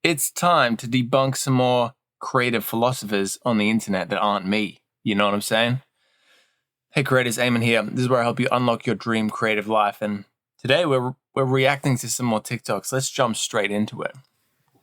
It's time to debunk some more creative philosophers on the internet that aren't me. You know what I'm saying? Hey creators, Aimon here. This is where I help you unlock your dream creative life. And today we're reacting to some more TikToks. Let's jump straight into it.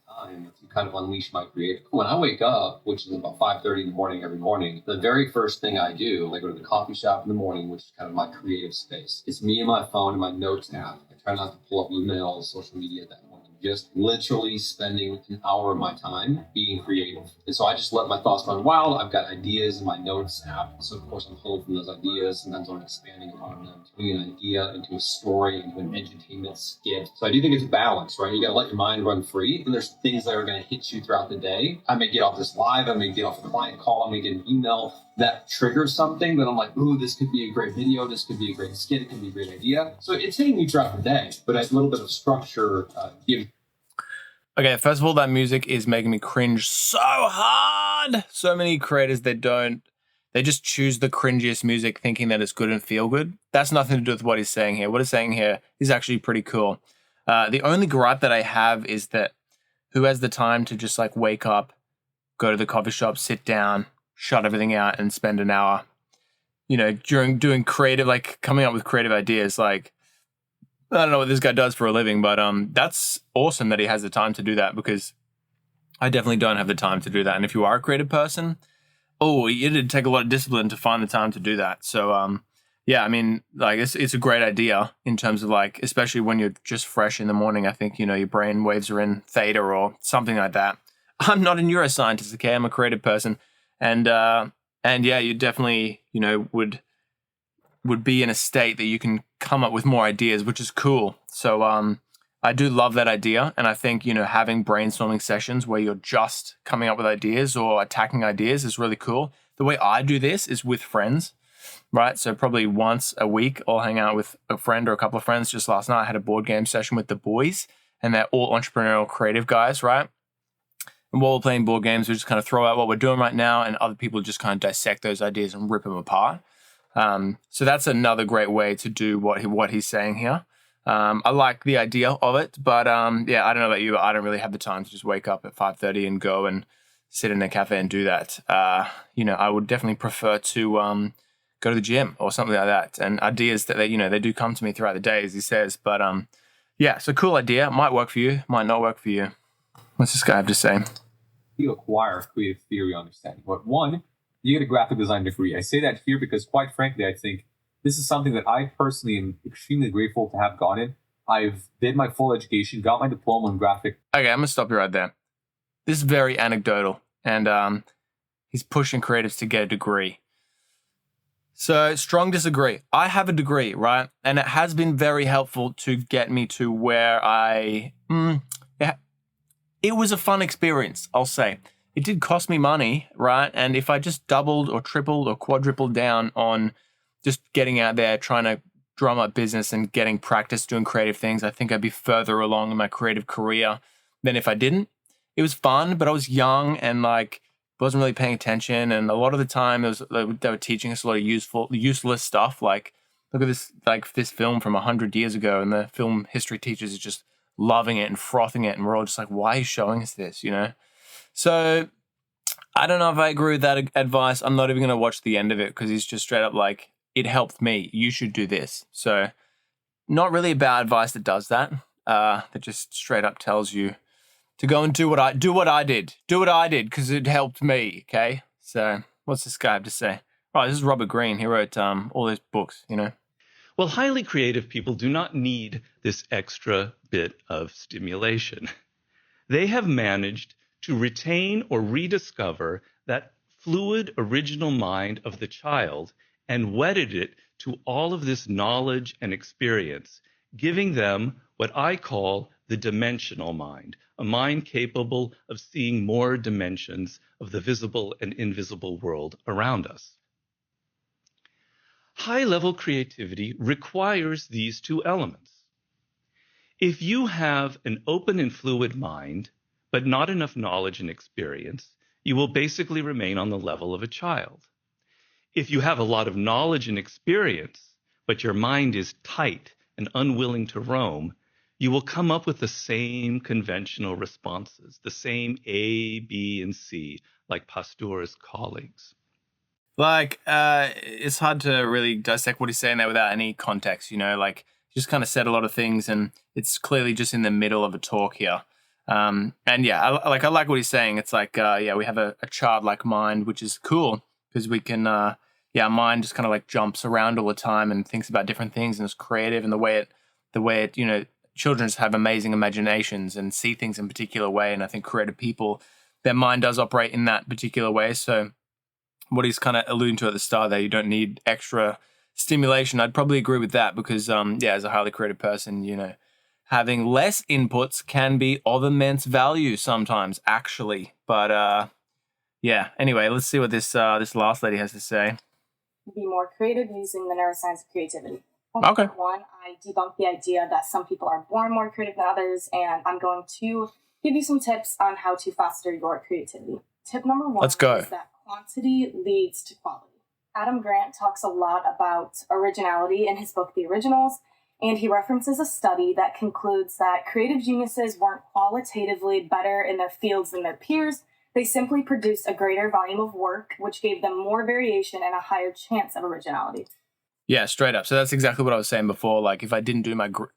Time to kind of unleash my creative. When I wake up, which is about 5:30 in the morning every morning, the very first thing I do, I go to the coffee shop in the morning, which is kind of my creative space. It's me and my phone and my notes app. I try not to pull up emails, social media at that morning. Just literally spending an hour of my time being creative. And so I just let my thoughts run wild. I've got ideas in my notes app. So of course I'm pulling from those ideas. Sometimes I'm expanding upon them, turning an idea into a story, into an entertainment skit. So I do think it's a balance, right? You got to let your mind run free. And there's things that are going to hit you throughout the day. I may get off this live. I may get off a client call. I may get an email that triggers something that I'm like, ooh, this could be a great video. This could be a great skit. It could be a great idea. So it's hitting me throughout the day, but a little bit of structure gives. Okay, first of all, that music is making me cringe so hard. So many creators they just choose the cringiest music thinking that it's good and feel good. That's nothing to do with what he's saying here. What he's saying here is actually pretty cool. The only gripe that I have is that who has the time to just like wake up, go to the coffee shop, sit down, shut everything out and spend an hour, during doing creative, like coming up with creative ideas. Like, I don't know what this guy does for a living, but that's awesome that he has the time to do that, because I definitely don't have the time to do that. And if you are a creative person, it'd take a lot of discipline to find the time to do that. So, yeah, I mean, like it's a great idea in terms of like, especially when you're just fresh in the morning. I think, your brain waves are in theta or something like that. I'm not a neuroscientist, okay? I'm a creative person. And yeah, you definitely, would be in a state that you can come up with more ideas, which is cool. So I do love that idea. And I think, having brainstorming sessions where you're just coming up with ideas or attacking ideas is really cool. The way I do this is with friends, right? So probably once a week, I'll hang out with a friend or a couple of friends. Just last night, I had a board game session with the boys, and they're all entrepreneurial creative guys, right? And while we're playing board games, we just kind of throw out what we're doing right now, and other people just kind of dissect those ideas and rip them apart. So that's another great way to do what he's saying here. I like the idea of it, but yeah, I don't know about you, but I don't really have the time to just wake up at 5:30 and go and sit in a cafe and do that. I would definitely prefer to go to the gym or something like that. And ideas that they do come to me throughout the day, as he says. But yeah, so cool idea. Might work for you, might not work for you. What's this guy have to say? You acquire creative theory understanding. But one, you get a graphic design degree. I say that here because, quite frankly, I think this is something that I personally am extremely grateful to have gotten. I've did my full education, got my diploma in graphic. Okay, I'm gonna stop you right there. This is very anecdotal, and he's pushing creatives to get a degree. So strong disagree. I have a degree, right, and it has been very helpful to get me to where it was a fun experience, I'll say. It did cost me money, right? And if I just doubled or tripled or quadrupled down on just getting out there, trying to drum up business and getting practice doing creative things, I think I'd be further along in my creative career than if I didn't. It was fun, but I was young and like wasn't really paying attention. And a lot of the time they were teaching us a lot of useless stuff. Like, look at this film from 100 years ago, and the film history teachers are just loving it and frothing it. And we're all just like, why are you showing us this, So I don't know if I agree with that advice. I'm not even going to watch the end of it because he's just straight up like, it helped me. You should do this. So not really a bad advice that does that. That just straight up tells you to go and do what I did. Do what I did because it helped me. Okay. So what's this guy have to say? Oh, this is Robert Greene. He wrote all those books, Well, highly creative people do not need this extra bit of stimulation. They have managed to retain or rediscover that fluid original mind of the child and wedded it to all of this knowledge and experience, giving them what I call the dimensional mind, a mind capable of seeing more dimensions of the visible and invisible world around us. High-level creativity requires these two elements. If you have an open and fluid mind, but not enough knowledge and experience, you will basically remain on the level of a child. If you have a lot of knowledge and experience, but your mind is tight and unwilling to roam, you will come up with the same conventional responses, the same A, B, and C, like Pasteur's colleagues. Like, it's hard to really dissect what he's saying there without any context, you know, like, just kind of said a lot of things and it's clearly just in the middle of a talk here. And yeah, I like what he's saying. It's like, yeah, we have a childlike mind, which is cool because we can, yeah, our mind just kind of like jumps around all the time and thinks about different things and is creative. And the way it, you know, children just have amazing imaginations and see things in a particular way. And I think creative people, their mind does operate in that particular way. So what he's kind of alluding to at the start there, you don't need extra stimulation. I'd probably agree with that because, yeah, as a highly creative person, you know, having less inputs can be of immense value sometimes, actually. But yeah, anyway, let's see what this last lady has to say. Be more creative using the neuroscience of creativity. Okay. One, I debunk the idea that some people are born more creative than others, and I'm going to give you some tips on how to foster your creativity. Tip number one Let's go. is that quantity leads to quality. Adam Grant talks a lot about originality in his book, The Originals, and he references a study that concludes that creative geniuses weren't qualitatively better in their fields than their peers. They simply produced a greater volume of work, which gave them more variation and a higher chance of originality. Yeah, straight up. So that's exactly what I was saying before. Like, if I didn't do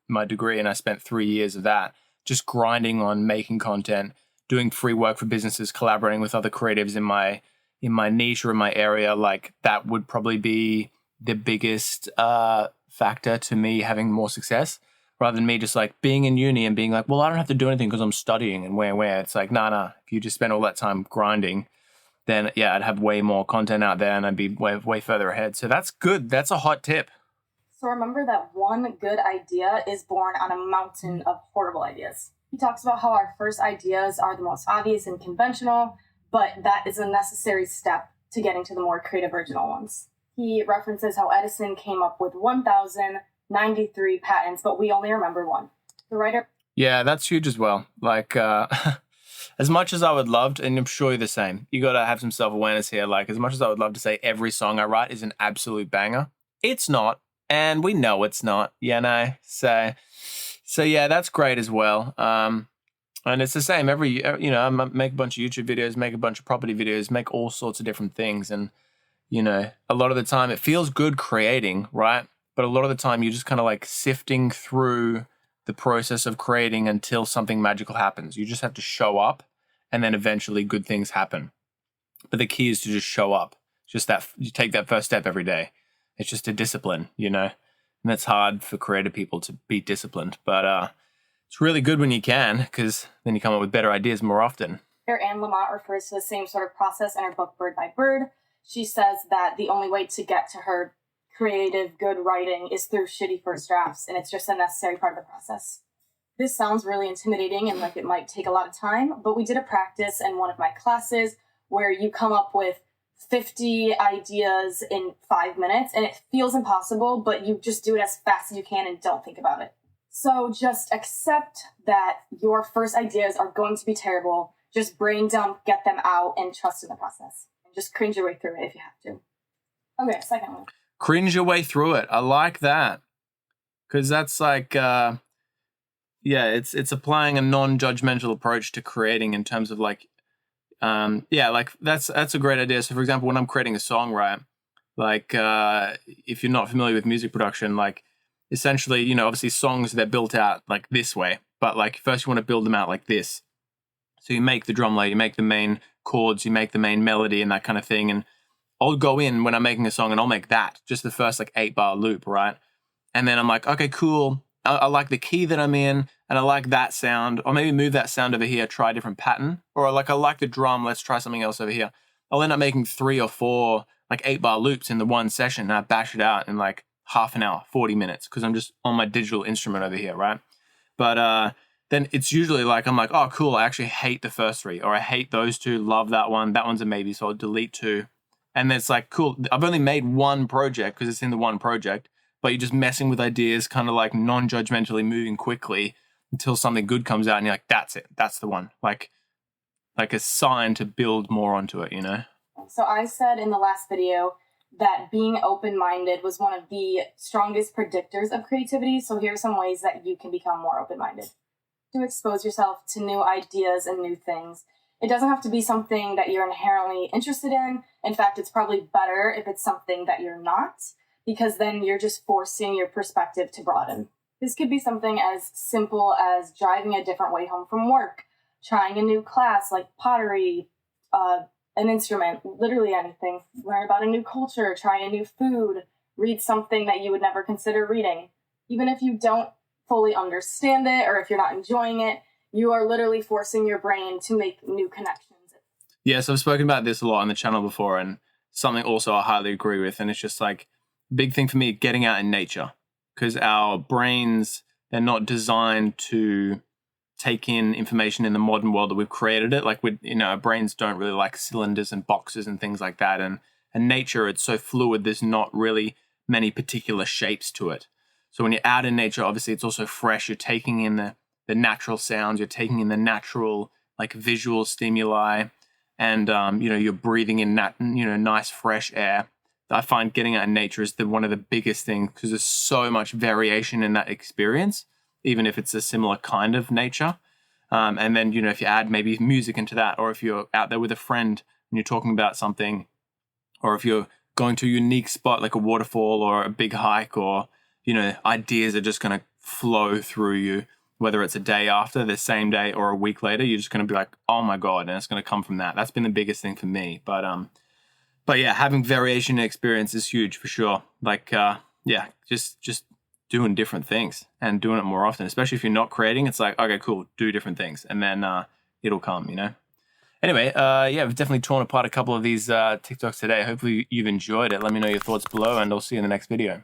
my degree and I spent 3 years of that just grinding on making content, doing free work for businesses, collaborating with other creatives in my niche or in my area, like that would probably be the biggest factor to me having more success, rather than me just like being in uni and being like, well, I don't have to do anything because I'm studying and where. It's like, nah. If you just spend all that time grinding, then yeah, I'd have way more content out there and I'd be way further ahead. So that's good. That's a hot tip. So remember that one good idea is born on a mountain of horrible ideas. He talks about how our first ideas are the most obvious and conventional, but that is a necessary step to getting to the more creative original ones. He references how Edison came up with 1,093 patents, but we only remember one. The writer... Yeah, that's huge as well. Like, as much as I would love to, and I'm sure you're the same, you got to have some self-awareness here. Like, as much as I would love to say every song I write is an absolute banger, it's not. And we know it's not, you know? So yeah, that's great as well. And it's the same every, you know, I make a bunch of YouTube videos, make a bunch of property videos, make all sorts of different things. And, you know, a lot of the time it feels good creating, right? But a lot of the time you're just kind of like sifting through the process of creating until something magical happens. You just have to show up and then eventually good things happen. But the key is to just show up. Just that you take that first step every day. It's just a discipline, you know, and it's hard for creative people to be disciplined. But it's really good when you can, because then you come up with better ideas more often. Anne Lamott refers to the same sort of process in her book, Bird by Bird. She says that the only way to get to her creative, good writing is through shitty first drafts, and it's just a necessary part of the process. This sounds really intimidating and like it might take a lot of time, but we did a practice in one of my classes where you come up with 50 ideas in 5 minutes, and it feels impossible, but you just do it as fast as you can and don't think about it. So just accept that your first ideas are going to be terrible. Just brain dump, get them out, and trust in the process. And just cringe your way through it if you have to. Okay, second one. Cringe your way through it. I like that. Because that's like, yeah, it's applying a non-judgmental approach to creating in terms of like, yeah, like that's a great idea. So for example, when I'm creating a song, right, like if you're not familiar with music production, like essentially, you know, obviously songs, they're built out like this way, but like first you want to build them out like this. So you make the drum layer, you make the main chords, you make the main melody and that kind of thing. And I'll go in when I'm making a song and I'll make that, just the first like 8-bar loop, right? And then I'm like, okay, cool. I like the key that I'm in and I like that sound, or maybe move that sound over here, try a different pattern, or like I like the drum, let's try something else over here. I'll end up making 3 or 4 like 8-bar loops in the one session and I bash it out in like half an hour, 40 minutes, because I'm just on my digital instrument over here, right? But then it's usually like, I'm like, oh, cool, I actually hate the first 3, or I hate those 2, love that one, that one's a maybe, so I'll delete 2. And then it's like, cool, I've only made one project because it's in the one project, but you're just messing with ideas, kind of like non-judgmentally moving quickly until something good comes out and you're like, that's it, that's the one. Like a sign to build more onto it, you know? So I said in the last video that being open-minded was one of the strongest predictors of creativity. So here are some ways that you can become more open-minded. To expose yourself to new ideas and new things. It doesn't have to be something that you're inherently interested in. In fact, it's probably better if it's something that you're not, because then you're just forcing your perspective to broaden. This could be something as simple as driving a different way home from work, trying a new class like pottery, an instrument, literally anything. Learn about a new culture, try a new food, read something that you would never consider reading. Even if you don't fully understand it or if you're not enjoying it, you are literally forcing your brain to make new connections. Yes, I've spoken about this a lot on the channel before, and something also I highly agree with. And it's just like big thing for me, getting out in nature, because our brains, they're not designed to take in information in the modern world that we've created it. Like our brains don't really like cylinders and boxes and things like that. And nature, it's so fluid. There's not really many particular shapes to it. So when you're out in nature, obviously it's also fresh. You're taking in the natural sounds. You're taking in the natural like visual stimuli, and you're breathing in that nice fresh air. I find getting out in nature is one of the biggest things, because there's so much variation in that experience, even if it's a similar kind of nature. And then if you add maybe music into that, or if you're out there with a friend and you're talking about something, or if you're going to a unique spot like a waterfall or a big hike, or ideas are just going to flow through you, whether it's a day after, the same day, or a week later. You're just going to be like, oh my God, and it's going to come from that. That's been the biggest thing for me. But yeah, having variation in experience is huge for sure. Like, just doing different things and doing it more often, especially if you're not creating. It's like, okay, cool, do different things, and then it'll come, Anyway, we've definitely torn apart a couple of these TikToks today. Hopefully you've enjoyed it. Let me know your thoughts below, and I'll see you in the next video.